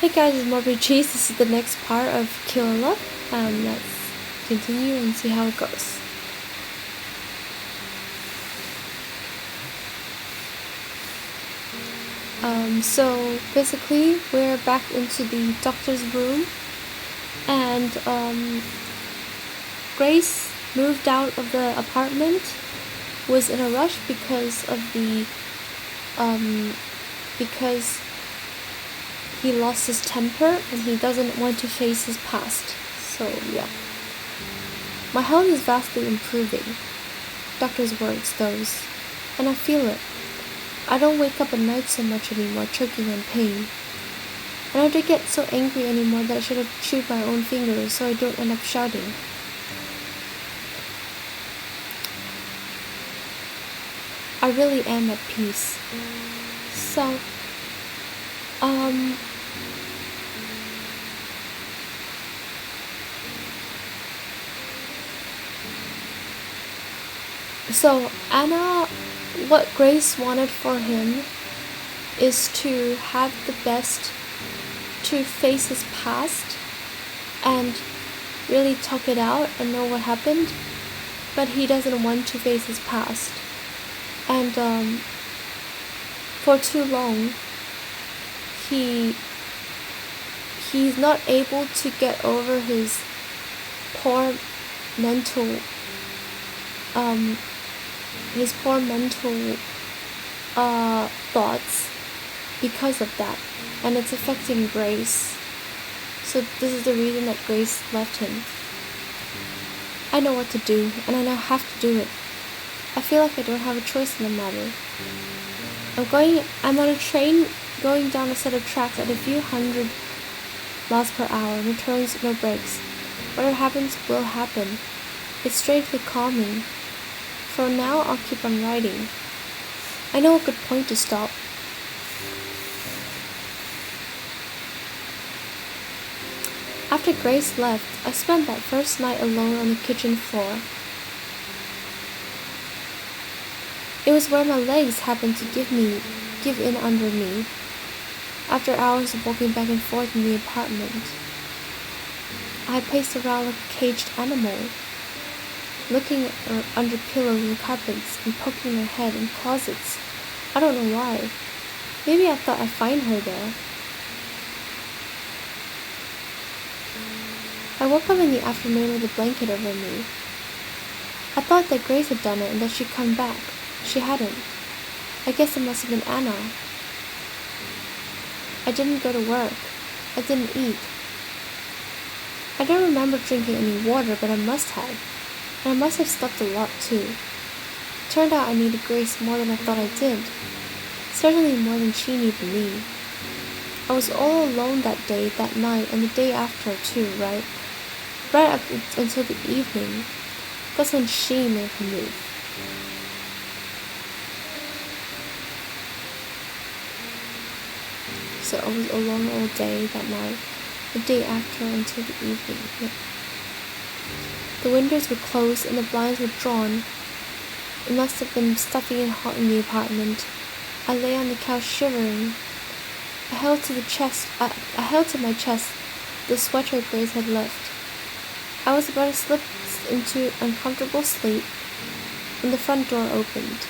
Hey guys, it's Morbid Cheese. This is the next part of Kill or Love. Let's continue and see how it goes. So basically we're back into the doctor's room, and Grace moved out of the apartment, was in a rush because of because he lost his temper and he doesn't want to face his past. So yeah. My health is vastly improving. Doctor's words, those. And I feel it. I don't wake up at night so much anymore, choking on pain. And I don't get so angry anymore that I should have chewed my own fingers so I don't end up shouting. I really am at peace. So, Anna, what Grace wanted for him is to have the best, to face his past and really talk it out and know what happened, but he doesn't want to face his past. And for too long, he's not able to get over his poor mental thoughts because of that, and it's affecting Grace. So this is the reason that Grace left him. I know what to do, and I now have to do it. I feel like I don't have a choice in the matter. I'm on a train going down a set of tracks at a few hundred miles per hour, no turns, no brakes. Whatever happens will happen. It's strangely calming. For now, I'll keep on riding. I know a good point to stop. After Grace left, I spent that first night alone on the kitchen floor. It was where my legs happened to give in under me, after hours of walking back and forth in the apartment. I paced around like a caged animal, looking under pillows and carpets and poking my head in closets. I don't know why. Maybe I thought I'd find her there. I woke up in the afternoon with a blanket over me. I thought that Grace had done it and that she'd come back. She hadn't. I guess it must have been Anna. I didn't go to work. I didn't eat. I don't remember drinking any water, but I must have. And I must have slept a lot too. Turned out I needed Grace more than I thought I did. Certainly more than she needed me. I was all alone that day, that night, and the day after too, right? Right up until the evening. That's when she made the move. So I was alone all day that night, the day after until the evening. Yeah. The windows were closed and the blinds were drawn. It must have been stuffy and hot in the apartment. I lay on the couch shivering. I held to my chest the sweater Grace had left. I was about to slip into uncomfortable sleep when the front door opened.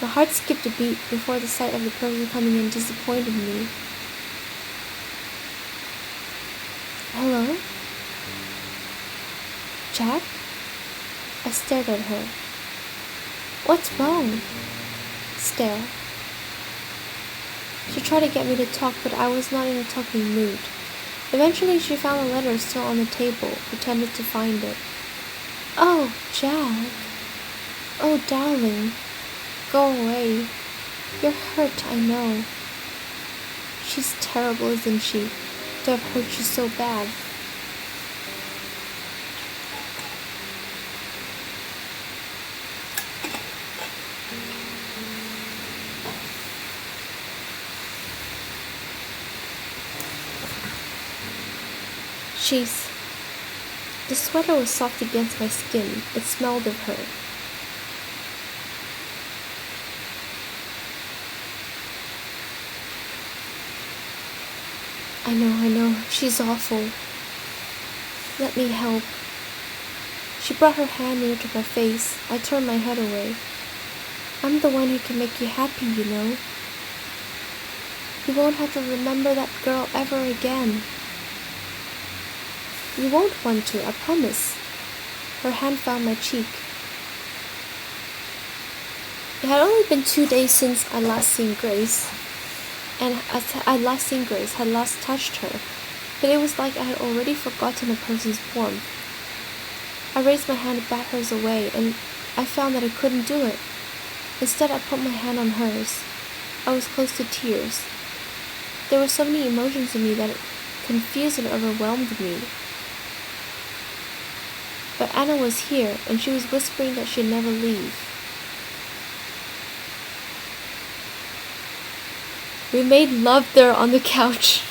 My heart skipped a beat before the sight of the person coming in disappointed me. Hello? Jack? I stared at her. What's wrong? Stare. She tried to get me to talk, but I was not in a talking mood. Eventually she found the letter still on the table, pretended to find it. Oh, Jack. Oh, darling. Go away. You're hurt, I know. She's terrible, isn't she? To have hurt you so bad. The sweater was soft against my skin. It smelled of her. I know. She's awful. Let me help. She brought her hand near to my face. I turned my head away. I'm the one who can make you happy, you know. You won't have to remember that girl ever again. You won't want to, I promise. Her hand found my cheek. It had only been 2 days since I last seen Grace, and had last touched her, but it was like I had already forgotten a person's warmth. I raised my hand to bat hers away, and I found that I couldn't do it. Instead, I put my hand on hers. I was close to tears. There were so many emotions in me that it confused and overwhelmed me. But Anna was here, and she was whispering that she'd never leave. We made love there on the couch.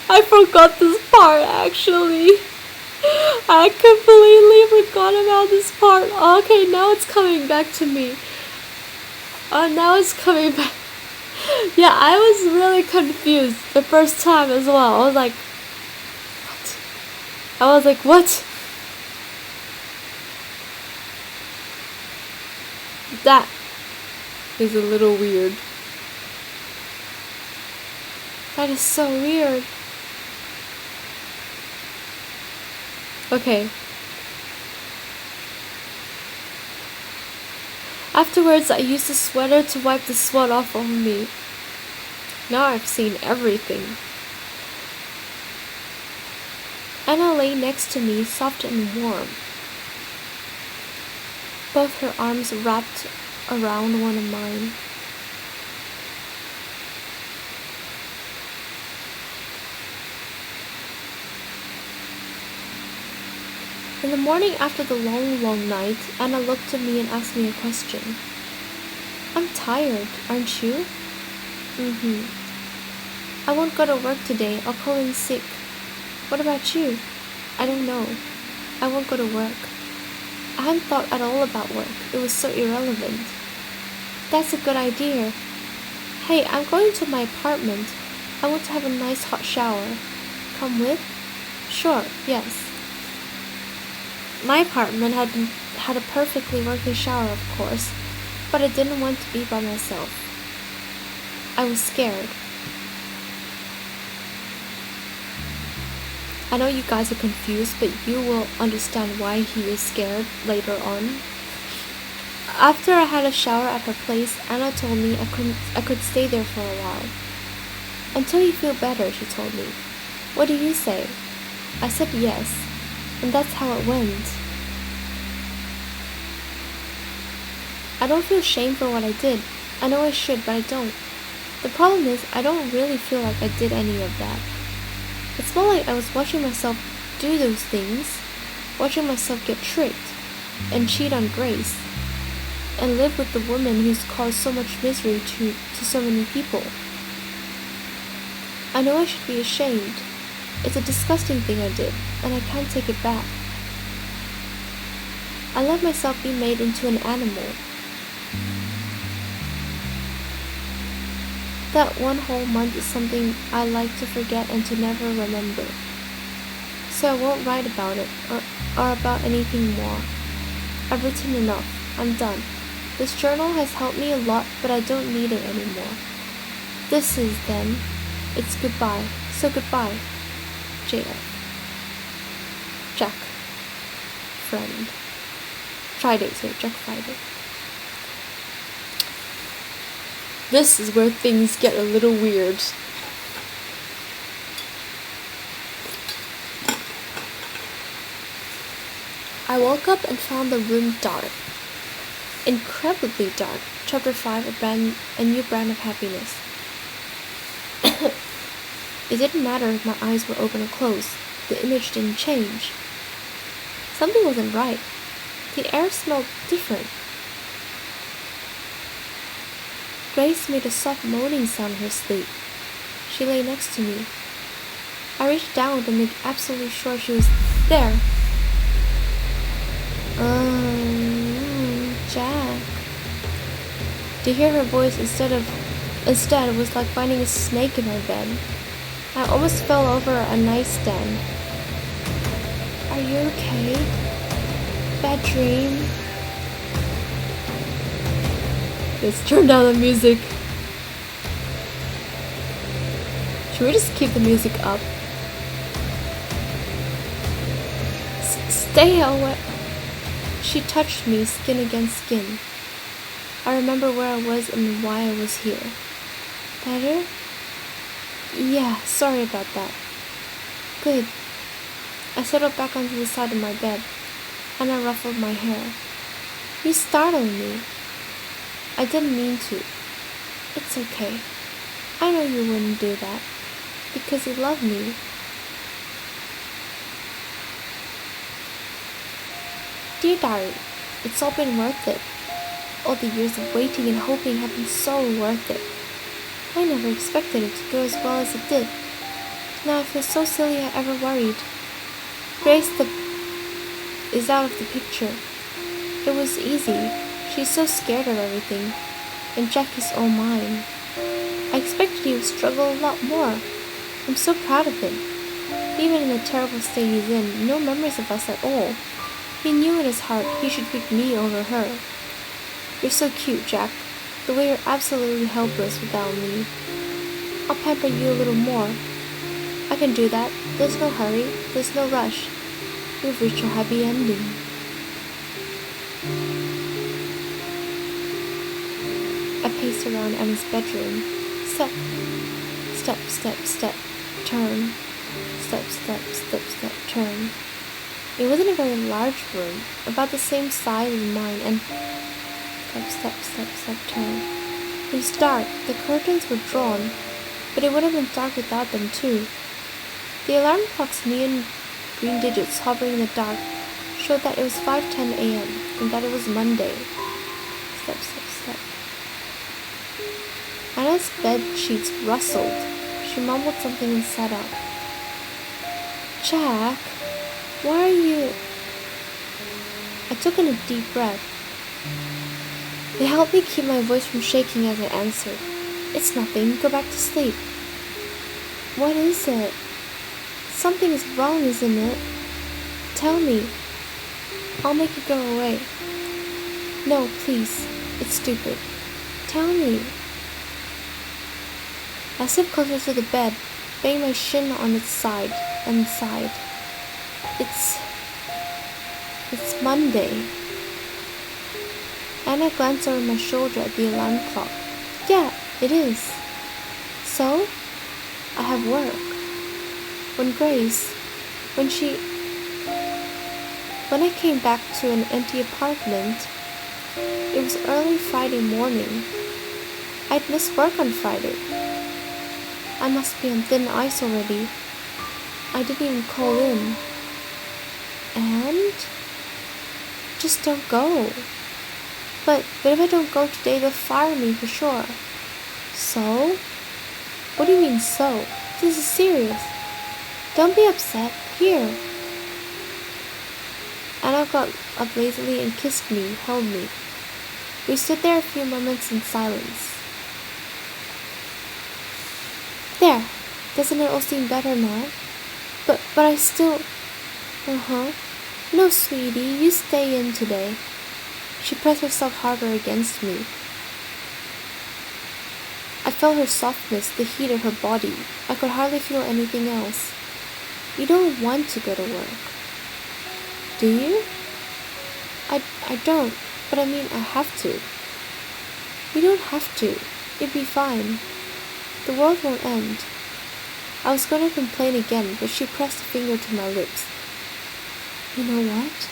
I forgot this part, actually. I completely forgot about this part. Okay, now it's coming back to me. Now it's coming back. Yeah, I was really confused the first time as well. I was like, what? That is a little weird. That is so weird. Okay. Afterwards, I used the sweater to wipe the sweat off of me. Now I've seen everything. Anna lay next to me, soft and warm. Both her arms wrapped around one of mine. In the morning after the long night, Anna looked at me and asked me a question. I'm tired, aren't you? I won't go to work today. I'll call in sick. What about you? I don't know. I won't go to work. I hadn't thought at all about work. It was so irrelevant. That's a good idea. Hey, I'm going to my apartment. I want to have a nice hot shower. Come with? Sure, yes. My apartment had a perfectly working shower, of course, but I didn't want to be by myself. I was scared. I know you guys are confused, but you will understand why he is scared later on. After I had a shower at her place, Anna told me I could stay there for a while. Until you feel better, she told me. What do you say? I said yes, and that's how it went. I don't feel shame for what I did. I know I should, but I don't. The problem is, I don't really feel like I did any of that. It's more like I was watching myself do those things, watching myself get tricked, and cheat on Grace, and live with the woman who's caused so much misery to so many people. I know I should be ashamed. It's a disgusting thing I did, and I can't take it back. I let myself be made into an animal. That one whole month is something I like to forget and to never remember. So I won't write about it, or about anything more. I've written enough. I'm done. This journal has helped me a lot, but I don't need it anymore. This is, then, it's goodbye. So goodbye. JF. Jack. Friend. Jack Friday. This is where things get a little weird. I woke up and found the room dark. Incredibly dark. Chapter 5, a new brand of happiness. It didn't matter if my eyes were open or closed. The image didn't change. Something wasn't right. The air smelled different. Grace made a soft moaning sound in her sleep. She lay next to me. I reached down to make absolutely sure she was there. Jack. To hear her voice instead was like finding a snake in her bed. I almost fell over a nightstand. Are you okay? Bad dream? Let's turn down the music. Should we just keep the music up? Stay away. She touched me, skin against skin. I remember where I was and why I was here. Better? Yeah, sorry about that. Good. I settled back onto the side of my bed, and I ruffled my hair. You startled me. I didn't mean to. It's okay. I know you wouldn't do that, because you love me. Dear Diary, it's all been worth it. All the years of waiting and hoping have been so worth it. I never expected it to go as well as it did. Now I feel so silly I ever worried. Grace is out of the picture. It was easy. She's so scared of everything. And Jack is all mine. I expected he would struggle a lot more. I'm so proud of him. Even in the terrible state he's in, no memories of us at all. He knew in his heart he should pick me over her. You're so cute, Jack. The way you're absolutely helpless without me. I'll pamper you a little more. I can do that. There's no hurry. There's no rush. We've reached our happy ending. I paced around Anna's bedroom. Step, step, step, step, turn. Step, step, step, step, turn. It wasn't a very large room, about the same size as mine, and step, step, step, step, turn. It was dark. The curtains were drawn, but it would have been dark without them too. The alarm clock's neon green digits hovering in the dark showed that it was 5:10 a.m. and that it was Monday. Step, step, step. Anna's bed sheets rustled. She mumbled something and sat up. Jack, why are you... I took in a deep breath. It helped me keep my voice from shaking as I answered. It's nothing. Go back to sleep. What is it? Something is wrong, isn't it? Tell me. I'll make it go away. No, please. It's stupid. Tell me. I slipped closer to the bed, banged my shin on its side, and sighed. It's Monday. Anna glanced over my shoulder at the alarm clock. Yeah, it is. So? I have work. When I came back to an empty apartment, it was early Friday morning. I'd missed work on Friday. I must be on thin ice already. I didn't even call in. And? Just don't go. But if I don't go today, they'll fire me for sure. So? What do you mean, so? This is serious. Don't be upset. Here. Anna got up lazily and kissed me, held me. We stood there a few moments in silence. There. Doesn't it all seem better now? But I still... No, sweetie, you stay in today. She pressed herself harder against me. I felt her softness, the heat of her body. I could hardly feel anything else. You don't want to go to work. Do you? I don't, but I mean I have to. You don't have to. It'd be fine. The world won't end. I was going to complain again, but she pressed a finger to my lips. You know what?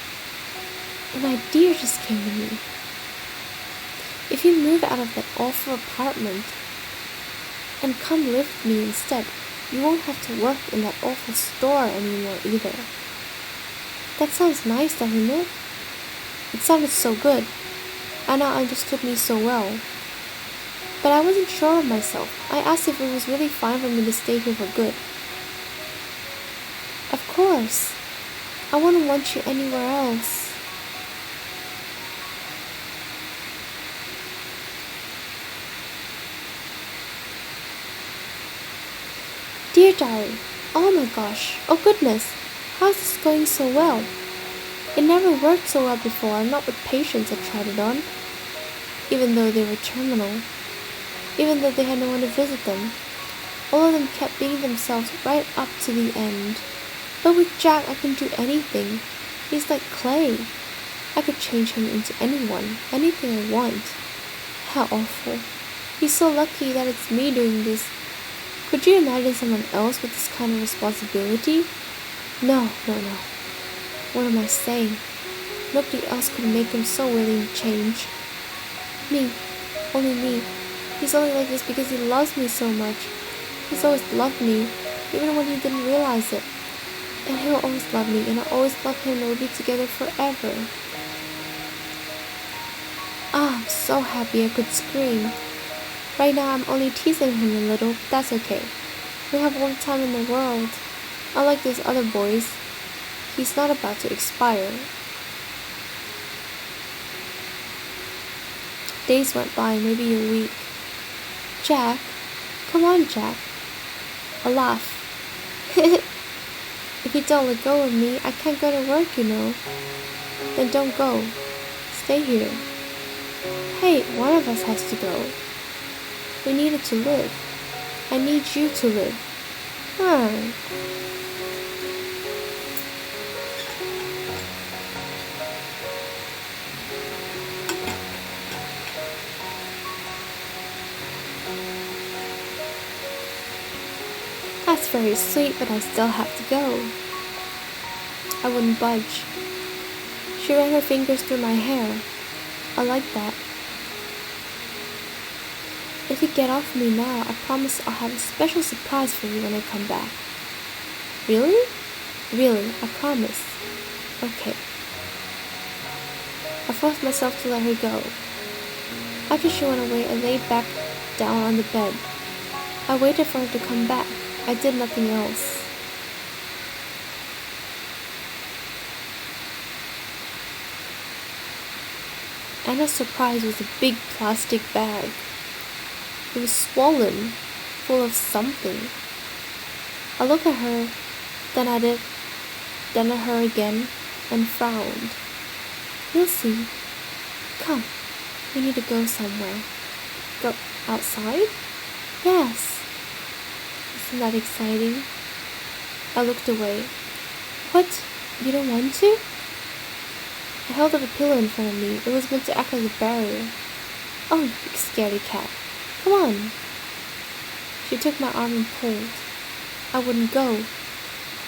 An idea just came to me. If you move out of that awful apartment and come live with me instead, you won't have to work in that awful store anymore either. That sounds nice, doesn't it? It sounded so good. Anna understood me so well. But I wasn't sure of myself. I asked if it was really fine for me to stay here for good. Of course. I wouldn't want you anywhere else. Dear Diary, oh my gosh, oh goodness, how's this going so well? It never worked so well before, not with patients I tried it on. Even though they were terminal, even though they had no one to visit them. All of them kept being themselves right up to the end. But with Jack, I can do anything. He's like clay. I could change him into anyone, anything I want. How awful. He's so lucky that it's me doing this. Could you imagine someone else with this kind of responsibility? No. What am I saying? Nobody else could make him so willing to change. Me. Only me. He's only like this because he loves me so much. He's always loved me, even when he didn't realize it. And he'll always love me, and I'll always love him, and we'll be together forever. I'm so happy I could scream. Right now I'm only teasing him a little, but that's okay. We have all the time in the world. Unlike those other boys, he's not about to expire. Days went by, maybe a week. Jack, come on, Jack. I laugh. If you don't let go of me, I can't go to work, you know. Then don't go. Stay here. Hey, one of us has to go. We need it to live. I need you to live. That's very sweet, but I still have to go. I wouldn't budge. She ran her fingers through my hair. I like that. If you get off me now, I promise I'll have a special surprise for you when I come back. Really? Really, I promise. Okay. I forced myself to let her go. After she went away, I laid back down on the bed. I waited for her to come back. I did nothing else. Anna's surprise was a big plastic bag. It was swollen, full of something. I looked at her, then at it, then at her again, and frowned. You'll see. Come, we need to go somewhere. Go outside? Yes. Isn't that exciting? I looked away. What? You don't want to? I held up a pillow in front of me. It was meant to act as a barrier. Oh, you big scaredy cat. Come on. She took my arm and pulled. I wouldn't go.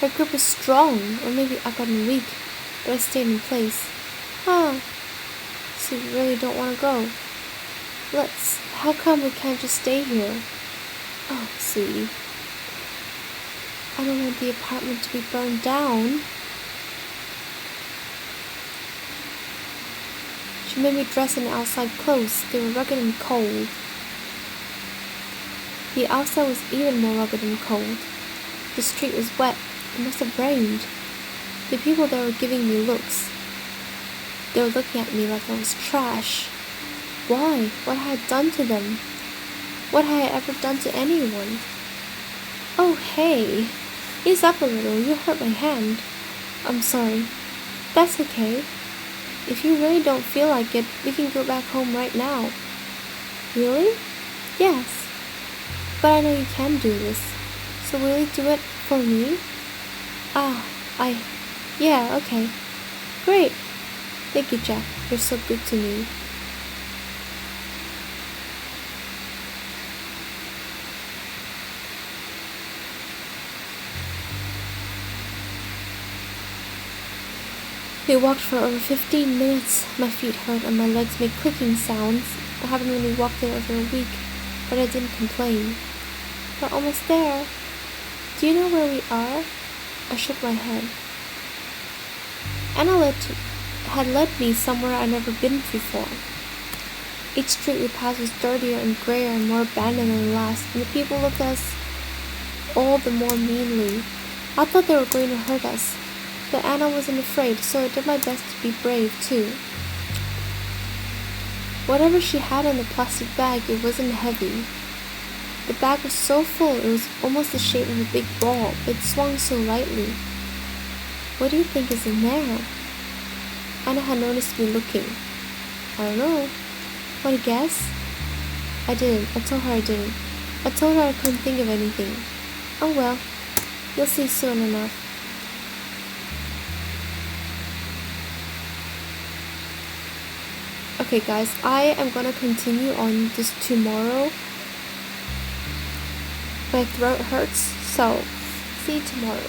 Her grip was strong, or maybe I gotten weak, but I stayed in place. So you really don't want to go? How come we can't just stay here? Oh, sweetie. I don't want the apartment to be burned down. She made me dress in outside clothes. They were rugged and cold. The outside was even more rugged and cold. The street was wet. It must have rained. The people there were giving me looks. They were looking at me like I was trash. Why? What had I done to them? What had I ever done to anyone? Oh, hey. Ease up a little. You hurt my hand. I'm sorry. That's okay. If you really don't feel like it, we can go back home right now. Really? Yes. But I know you can do this. So will you do it for me? Yeah, okay. Great. Thank you, Jack. You're so good to me. We walked for over 15 minutes. My feet hurt and my legs made clicking sounds. I haven't really walked in over a week, but I didn't complain. We're almost there. Do you know where we are? I shook my head. Anna had led me somewhere I'd never been before. Each street we passed was dirtier and grayer and more abandoned than the last, and the people looked at us all the more meanly. I thought they were going to hurt us. But Anna wasn't afraid, so I did my best to be brave, too. Whatever she had in the plastic bag, it wasn't heavy. The bag was so full it was almost the shape of a big ball, but it swung so lightly. What do you think is in there? Anna had noticed me looking. I don't know. Want to guess? I didn't. I told her I didn't. I told her I couldn't think of anything. Oh well. You'll see soon enough. Okay guys, I am gonna continue on this tomorrow. My throat hurts, so see you tomorrow.